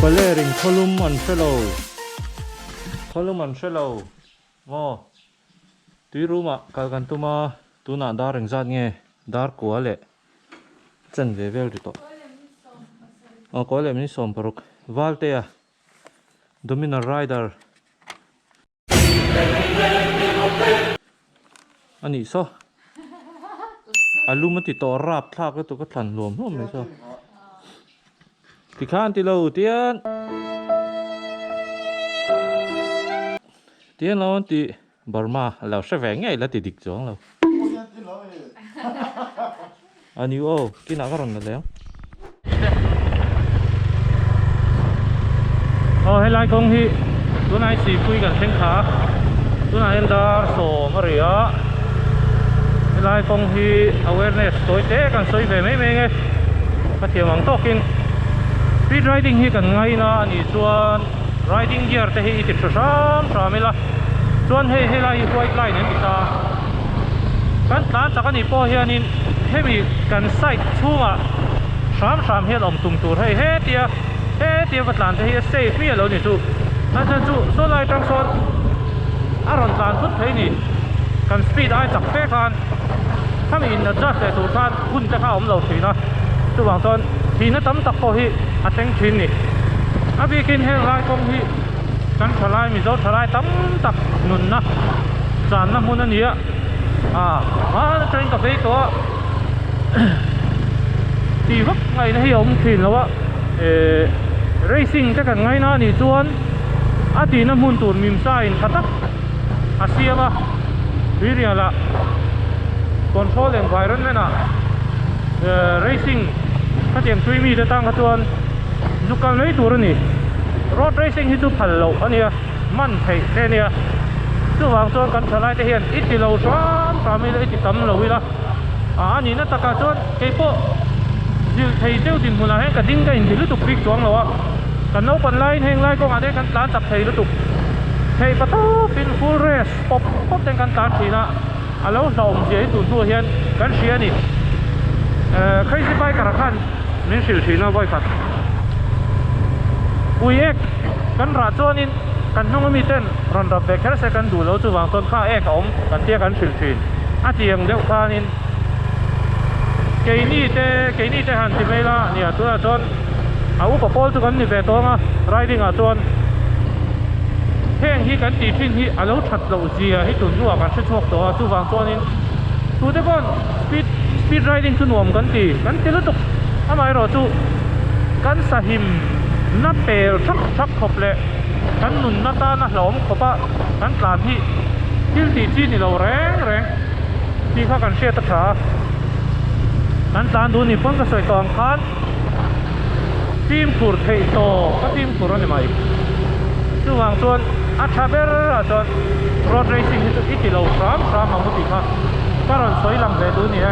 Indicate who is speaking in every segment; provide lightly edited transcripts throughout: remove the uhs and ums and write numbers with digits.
Speaker 1: Valering Colum Montrello mo tùy rùm kalkan tuma tuna dar reng zat nghe dar của lệ chân về vel to có lẽ mình som paruk Valtea Dominar Rider ani so alum ti to rap thak cái to cái thằn luom hôm nay so thì khan ti lâu tiên lâu ti Burma lâu sẽ về ngay là ti địch chóng lâu anh yêu cái nào có rồng là léo hay lại công hi tối nay chỉ quy gần thanh khá tối nay em đã sổ mà rỉa hay lại công hi awareness tối tế cần xoay về mấy nghe phát hiện bằng tóc in speed riding hi cần ngay na ni chuan riding gear te hi ti thram tramila chuan hei lai white line en ta kan ta chakani po hianin hemi kan side chunga tram hian om tum tur hei he tia vatlan te hi safe mi lo ni chu an chan chu so lai tang son aron tlan phut thei ni kan speed ai chak fe khan khami in adjust te tur khan hun te kha om lo thina chu wang ton thì nó tấm tắc po hi a teng thin ni a bi kin he lai kong hi kan thalai mi zo thalai tấm tắc nun na chan na mun ani a train ka fe to ti vak ngai na hi om thin lo racing ka kan ngai na ni chuan a ti na mun tur mim sa in khatak a siama viriala control environment racing các tiệm truy mi đã tăng các tuần giúp các lấy tour này road racing thì giúp phần lậu anh em man thấy thế này giúp vào tuần cần trở lại thể hiện ít thì lậu xoắn cả mấy ít thì tấm lậu là anh nhìn nó tất cả tuần cái bộ dù thầy tiêu tiền một là hết cả đinh cái hình thì lúc tục bị xuống lậu cần nấu còn lại hay lại có anh đấy cần tán tập thầy lúc tục thầy bắt đầu pin full race pop trên cần tán thì là lâu rộng dễ tụt thua hiện cần xia này khai si bay cả khăn nên xử trí nó voi phật ui ek kan ra cho nên kan khôngมีเต้นรอนรับเบคแค่กันดูแล้วจู่วางต้นข้าเอกอมกันเตี้ยกันxử tríอาเจียงเดี๋ยวข้านี่เกนี่เตหันที่ไม่ละเนี่ยตัวจนเอาอุปกรณ์ทุกคนนี่เบตองridingจนแห้งที่กันตีพินที่อาลูชัดเราเจียให้ตุนรั่วกันช่วยชกตัวจู่วางตัวนี้ตัวเด็กคนspeed riding คือหน่วมกันตีแล้วตุกทำไมเราจู่กันสหิมนับเปลชักขบเลยกันหนุนนักตาหลอมขบะกันกลานที่ตีจีนี่เราแรงที่ข้ากันเชี่ยตะขากันตาดูนี่พ้นกระสวยตองคันทีมขุดเทโตก็ทีมขุดอะไรใหม่จู่วางส่วนอัชเบอร์ส่วนรถเรซิ่งที่ตุกที่เราพร้อมมาหมดทีค่ะก็รอนสวยลำเลยดูนี่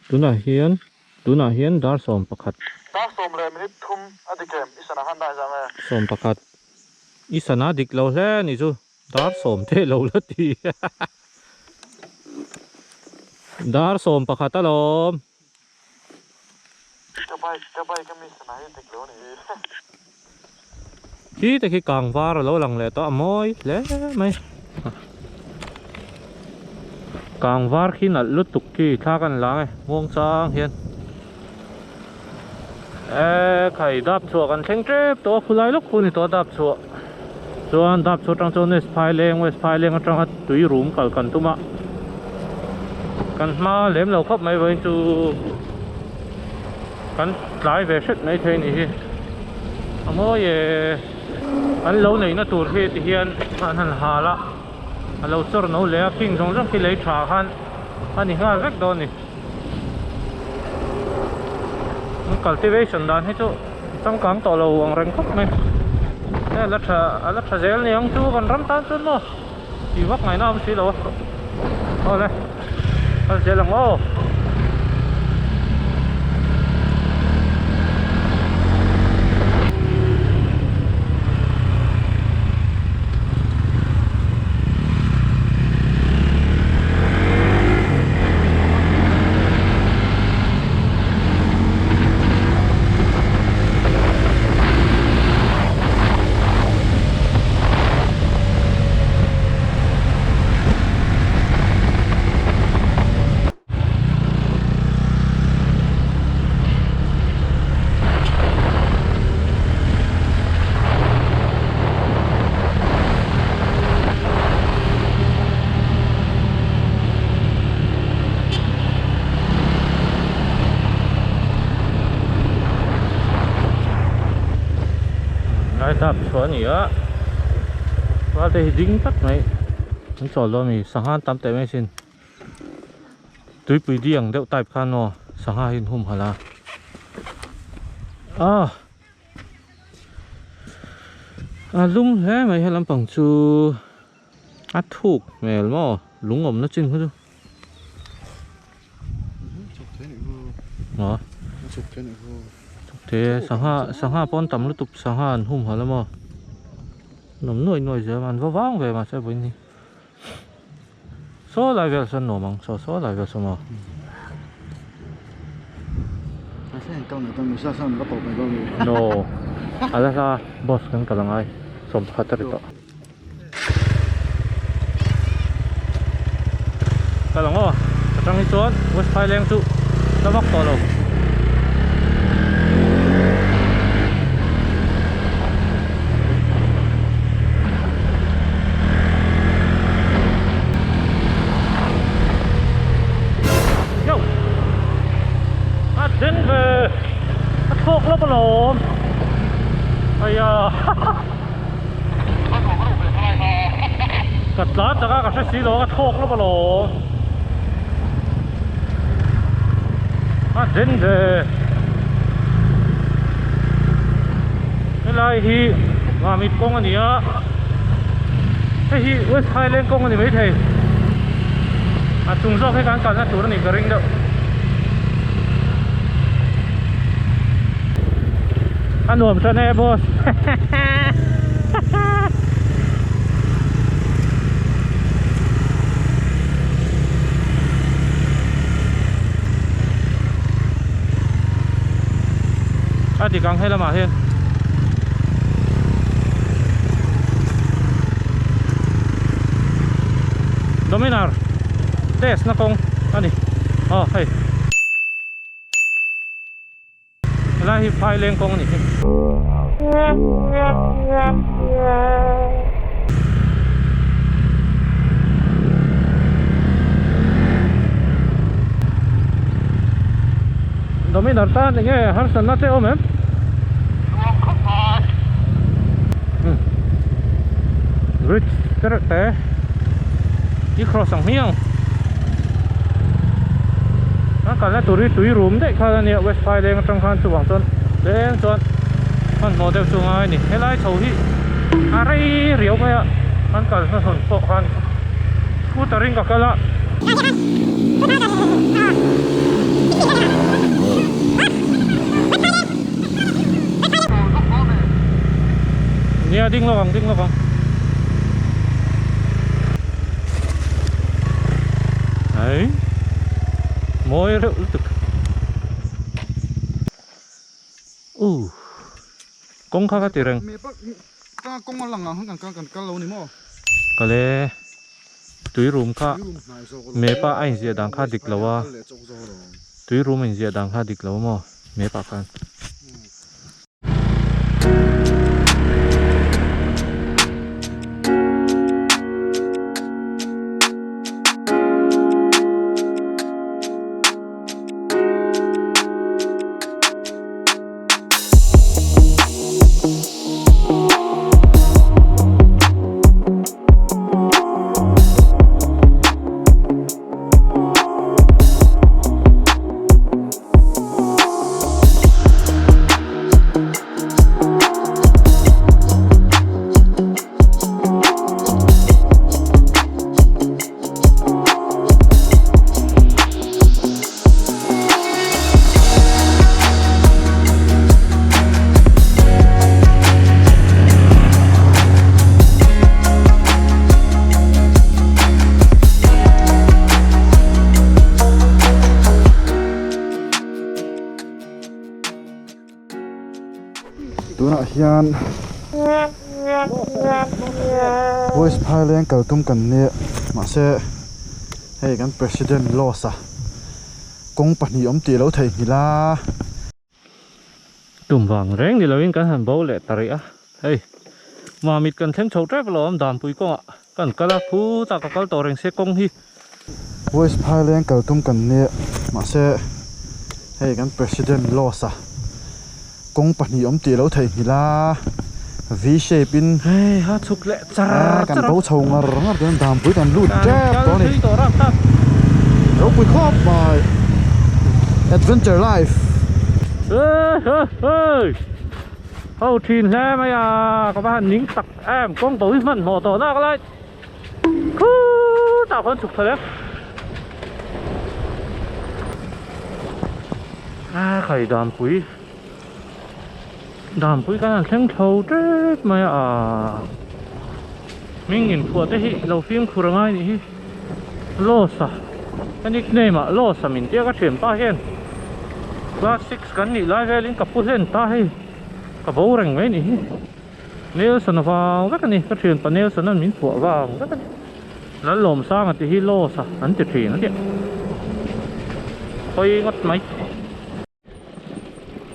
Speaker 1: ดูหน่าเฮียนดาร์สมประคัด
Speaker 2: ดาร์สมเลยมินิทุ่มอดีตเกมอิสระหันได้จังเลย
Speaker 1: สมประคัดอิสระดิกเราแล้วนี่จูดาร์สมเทเราแล้วทีดาร์สมประคัดตลอด
Speaker 2: จะไปก็มีสนามดิกแล้วนี่
Speaker 1: ที่แต่ที่กลางฟ้าเราหลังเลยตัวมอยแล้วไหมกลางวาร์ขี้นัดลุตุกขี้ท่ากันล้างไงวงจางเฮียนไข่ดับชัวกันเช่งเจ็บตัวผู้ไล่ลูกคุณตัวดับชัวส่วนดับชัวจังโจนสไปเลงจังหัดตุยรูมกันตุมากันมาเลี้ยมเราครบไม่เว้นจูกันหลายเวชในเทนี่อ๋ออันเราเนี่ยนะตัวเฮียนมันหันหาละ alo chor no le king jong jong ki le tha khan ani nga vek do ni cultivation dan he chu trong kang to lo ang reng khop mai la tha zel ni ang chu kan ram tan chun mo ti vak ngai na si lo o le al zel ang o đạp xuống nhỉ á và đây dính tắt này nó tròn lo mì sáng han tam tệ mấy xin túi bùi điềng đeo tai khan nó sáng hai hình hùm hả là lung thế mày hay làm bằng chú át thuộc mày mà lung ẩm nó chinh không đó thế sáng ha pon tầm lúc tục sáng ha hùm hả lắm mà nằm nuôi giờ mà vắng vắng về mà sẽ bữa đi số lại về sân nổ măng số lại về sân mà no ada sa boss kan kalangai som khatar ito kalango katang ituan West Highland tu tamak tolo đến về cắt thuốc lắm rồi ây da cắt lát cho các cái xí đó cắt thuốc lắm rồi đến về cái này thì mà mịt công anh nhá cái hi West Highland công anh mấy thầy chúng do cái cán cản ra chủ nó nỉ cái ring đâu ăn uống cho nè boss thì càng hay là mà thiên Dominar test nó không anh đi hay là hi phai lên con này Dominar ta này nghe har san na te om em grit ter te đi cross sang miang cái là túi room đấy, cái này West Highland trong khan chuang chọn, đến chọn, con model chuang ai nè, cái lái thầu hi, ai riêu cái à, con cái nó thuần phổ khan, scootering cái là, nè đinh lo vòng, đấy. Môi rượu thực công khá tiền rừng
Speaker 3: công mà lằng không cần lâu nữa
Speaker 1: cái này túi room khá mẹ ba anh sẽ đang khá địch lâu à túi room anh sẽ đang khá địch lâu mà mẹ ba kan
Speaker 3: ตัวน่ะฮิอัน voice file เองกับตุ้มกันเนี่ยมาเสให้กัน president loss อะกงปัญญาตีเราไทยนี่ล่ะ
Speaker 1: ตุ่มวางแรงนี่เราเองกันหันเบาแหละตาริอ่ะเฮ้ยมามิดกันเช่นโชว์แทบล้อมดามปุยก็กันกะละผู้ตากกะตัวแรงเสกงฮี
Speaker 3: voice file เองกับตุ้มกันเนี่ยมาเสให้กัน president loss อะกงปัญญาตีเราไทยนี่ล่ะ V shape in
Speaker 1: เฮ้ยฮะชุกเละจ้า
Speaker 3: กันเบาชงรังกันดามปุยกันรูดแจ๊บตอนนี้
Speaker 1: ตัวรับตัด
Speaker 3: เราปุยครอบไป adventure life
Speaker 1: เฮ้ยเฮ้ยเฮ้ยเข้าทีนแล้วไหมอ่ะก็บ้านนิ้งตักแอมกงปุ๋ยมันหมอต่อหน้าก็เลยคู่ตาคนฉุกเฉินไข่ดำปุ๋ยđàm với cái thằng thầu chết mà mình nhìn phượt đấy đầu phim khur ngay đi losa cái nickname mà losa mình tiếc cái chuyện ta hen classic cái này lại về lên cặp hen ta hay cặp bầu rừng mấy này Nelson vào cái này cái chuyện của Nelson nó mình phượt vào cái này nó lồm sang thì losa anh chỉ thuyền nó điện coi ngất máy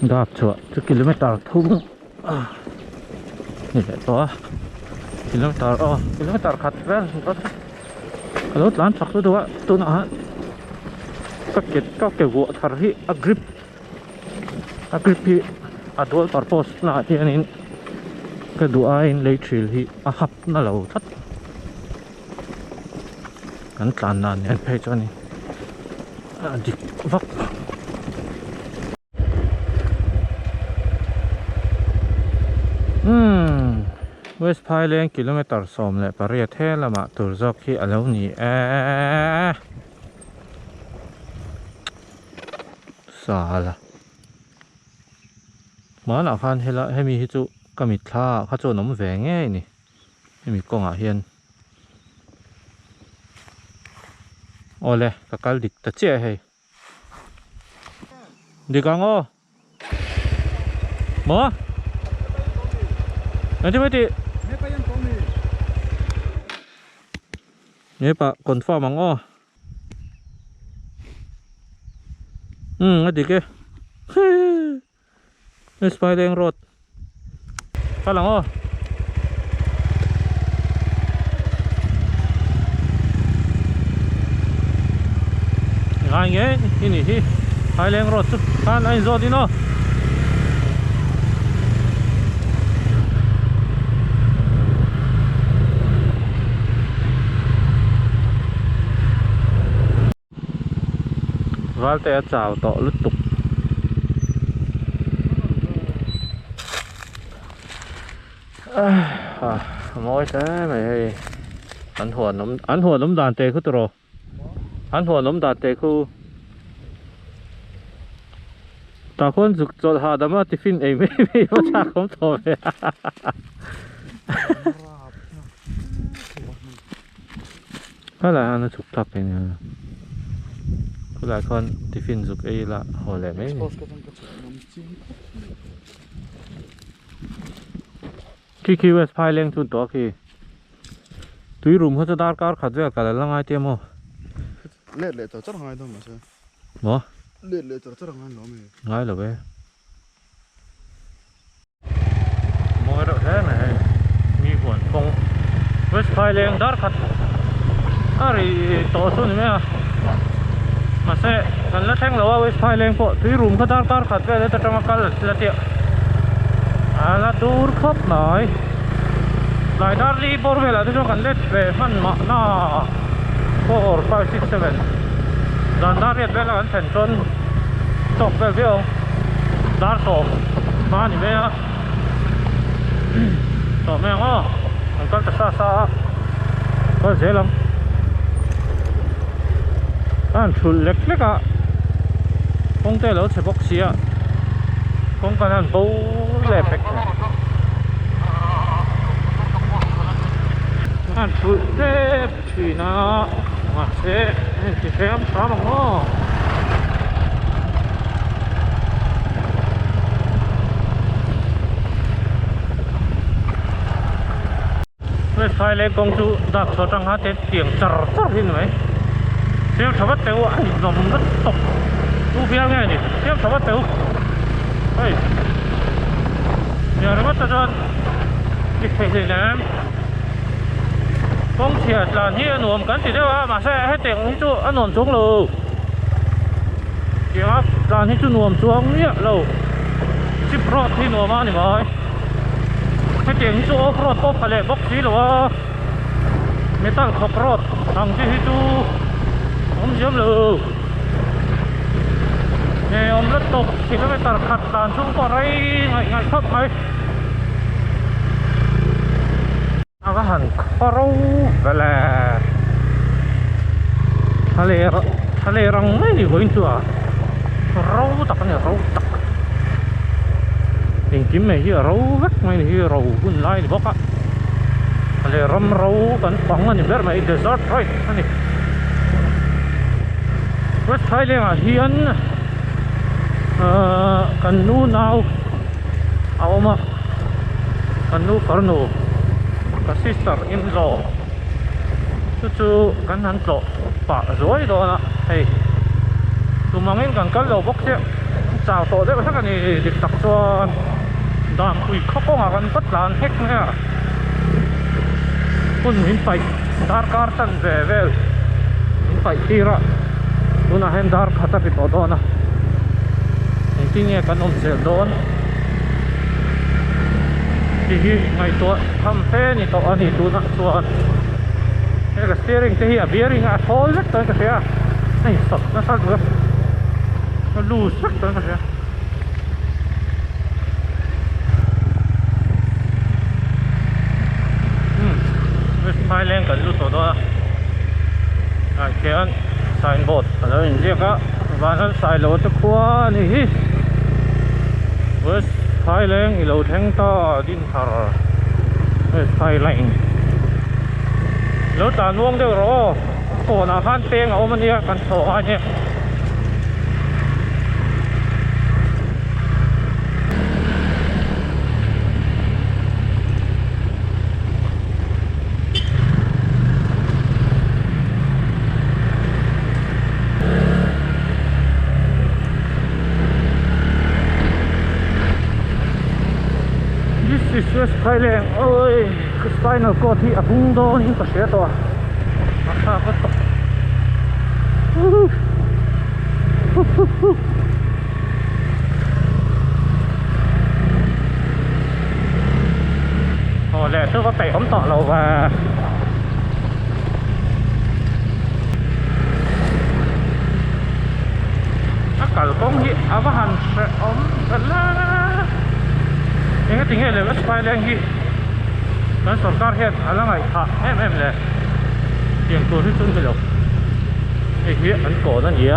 Speaker 1: đạp chợ chứ km thungนี่แหละตัวกิโลเมตรขัดแว่นรถร้านสักตัวตัวน่ะก็เก็บวัวทาร์ฮีอักริปที่อัดวัวปาร์โพสน่ะที่อันนี้ก็ดูไอ้เลยชิลที่ฮับน่าเราทัดกันตานนานเนี่ยเพจนี้ดิวักWest Pailing kilometer som le pariat he lama turzok hi alo ni sala mana khan hela hemi hi chu kamit thla kha chu nom ve nge ni hemi konga hian ole kakal dik ta che he dikango mo nanti mati ini pak confirm mango adik ke ini Spiling Road palang oh ngai ini sih Spiling Road kan ain zodino vál tay chào tọ lứt tục mỏi thế mày anh huồn lắm đàn tê khu tro anh huồn lắm đàn tê khu ta con dục cho hà đâm thì phim ấy mấy mà cha không thôi cái là anh chụp tập nàyก็หลายคนที่ฟินสุกเอละโหแหละไม่คีเวสพายเลี้ยงชุนตัวคีตุยรุมเขาจะดาร์การขัดเวกันแล้วไงเตี้ยโม
Speaker 3: เละจะจัดง่ายต้องมาใช่
Speaker 1: หรอ
Speaker 3: เละจะจัดง่ายหรอไม่
Speaker 1: ง่ายเหรอเว้ยมอยเราแท้ไหนมีหัวคงเวสพายเลี้ยงดาร์ขัดอะไรต่อสู้นี่ไหมอ่ะมาเสะกันแล้วแท่งเราว่าเวสไพเลงพอที่รุมเขาตาขัดไปแล้วจะทำมากันละเตียละดูรครบหน่อยหลายดาร์ลีบอร์เวลาที่เรากันเล็ดไปมันมาหน้า4 5 6 7ดานดาร์เรียดเวลากันเส้นจนตกไปเบี้ยวดาร์สมมาหนิเบี้ยต่อแม่งมันก็จะซาก็เสียลงอันชุดเล็กๆอ่ะคงแต่เราใช้บ็อกซี่อ่ะคงกันอันโบ้เล็กอันชุดเล็กชีน่ามาเซ่ที่แคมป์สามงอ Thái lên công chú đạp số trăng hát tiếng char char hin mấy xem thằng bắt tếu anh nằm rất tục tu phía nghe nhỉ xem thằng bắt tếu hey giờ nó bắt tao đi phải gì nè công thiệt là như nuông cắn thì đâu mà sẽ hết tiền như chú ăn nổn xuống lù tiếng áp là như chú nuông xuống nhẹ lù chip rot thì nuông mà nè mày hết tiền như chú rot bốc phải lệ bốc gì rồi metal khop rot thằng chứ chú ông dám lù nè ông rất tục thì nó phải tạt khát đàn xuống qua đây ngày khóc mày cái hành khâu vậy là thà lệ răng mấy thì vẫn chưa râu tắc này râu tắc tìm kiếm này hier râu vắt mấy hier râu vun lại thì bóc á thà lệ râm râu tận bóng anh biết mấy desert rồi anh West Thailand à hiền cần nu nào áo mà cần nu phở nụ cái sister in law chú cái hắn law bà rồi đó nè hey tụi mang in cần cái law bốc chứ chào tổ đấy cái này được tập cho đàn quỷ khóc à cần bất làn hết nha con mình phải dar kartan về mình phải đi ra tụi nó hen dar khát bị tổ đó nè thì nghe cái ông sẽ đó thì ngàyตัวทำเส้นนี่ตัวนี้ตัวนั้นตัวนี่ก็ steering ที่อ่ะ bearing อ่ะ hold สักตัวก็เสียไอ้สัตว์น่าสัตว์เลยมัน loose สักตัวก็เสียไม่ใช่แรงกันรู้ตัวตัวเขียน signboard แล้วอย่างเงี้ยก็วันนั้นใส่รถจะคว้านี่West Thailand ilaw theng ta din thar West Thailand lo ta nuông đều ro ko na khan teng au mania kan tho a ne West Thailand ơi cái style nào có thì cũng đó những cái xe to mà sao có to lẽ tôi có tẩy ống tọ lầu và cả công hiện có hẳn sẽ ống thật là những cái tình hình là West Thailand hi nó sổ car hiện ở là ngày thả em là tiền tôi thích xuân cái đâu thì hiện ấn cổ ra nhía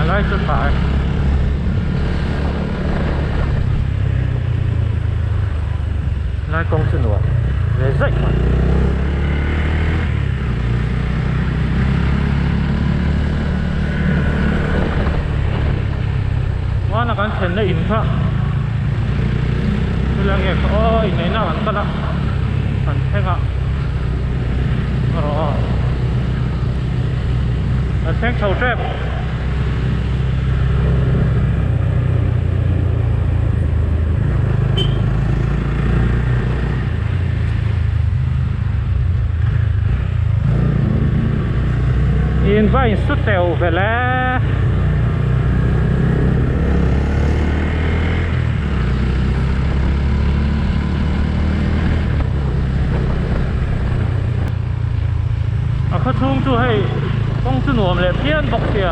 Speaker 1: lại xuất phải lại công sự nữa để dậy mà quá là cái tiền này in khác tôi là nghe có in này nào ăn tất á ăn thế ạ rồi là sáng sầu trép yên vai xuất tèo về lá khát chung chú hay công chú nuông lệ phiên bọc xìa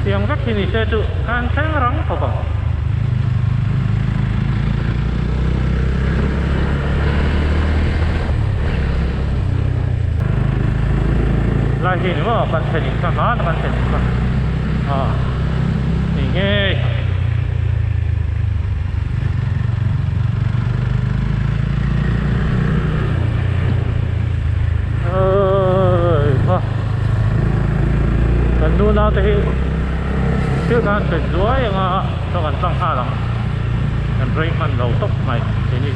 Speaker 1: tiếng các khi này sẽ chú can sáng rắn thọ bằng lại thì nữa bạn thể định cả má bạn thể định cả thì nghe การเป็นด้วยยังอ่ะต้องกันตั้ง5 หลังกันเร่งมันเราตกใหม่ทีนี้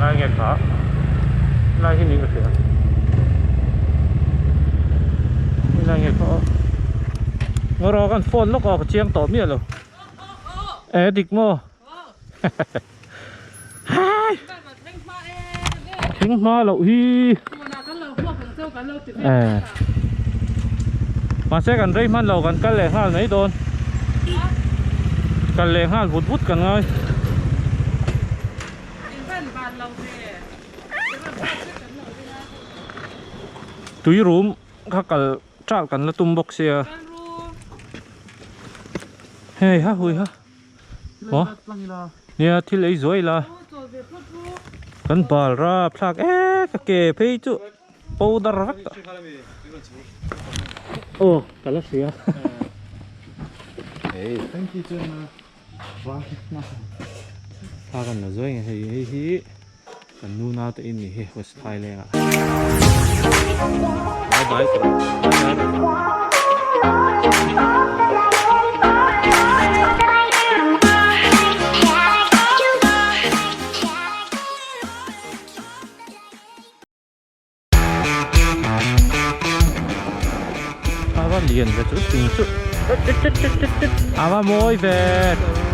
Speaker 1: ลายเงี้ยขาลายที่นี่ก็เสียลายเงี้ยขาเรารอกันฝนแล้วก็เชียงต่อเมียเลยดิกโมทิ้งมาแล้วฮีมาเช็คกันได้มันเรากันกันเลยห้าไหนโดนกันเลยห้าวุดกันไงตุยรูมข้ากันจ้ากันแล้วตุ้มบกเสียเฮ้ยฮะหุยฮะวะเนี่ยที่เลยสวยละกันบาลราพลากกะเกเพย์จุปูดารักโอ้กันละเสีย
Speaker 3: Hey, thank you, Jenna.
Speaker 1: พากันละสวยไงเฮ้ยกันนู่นน่าจะอินนี่เฮ้ยวัดไทยเลยอ่ะบายอาว่าเรียนไปจุดอาว่าโมยเวท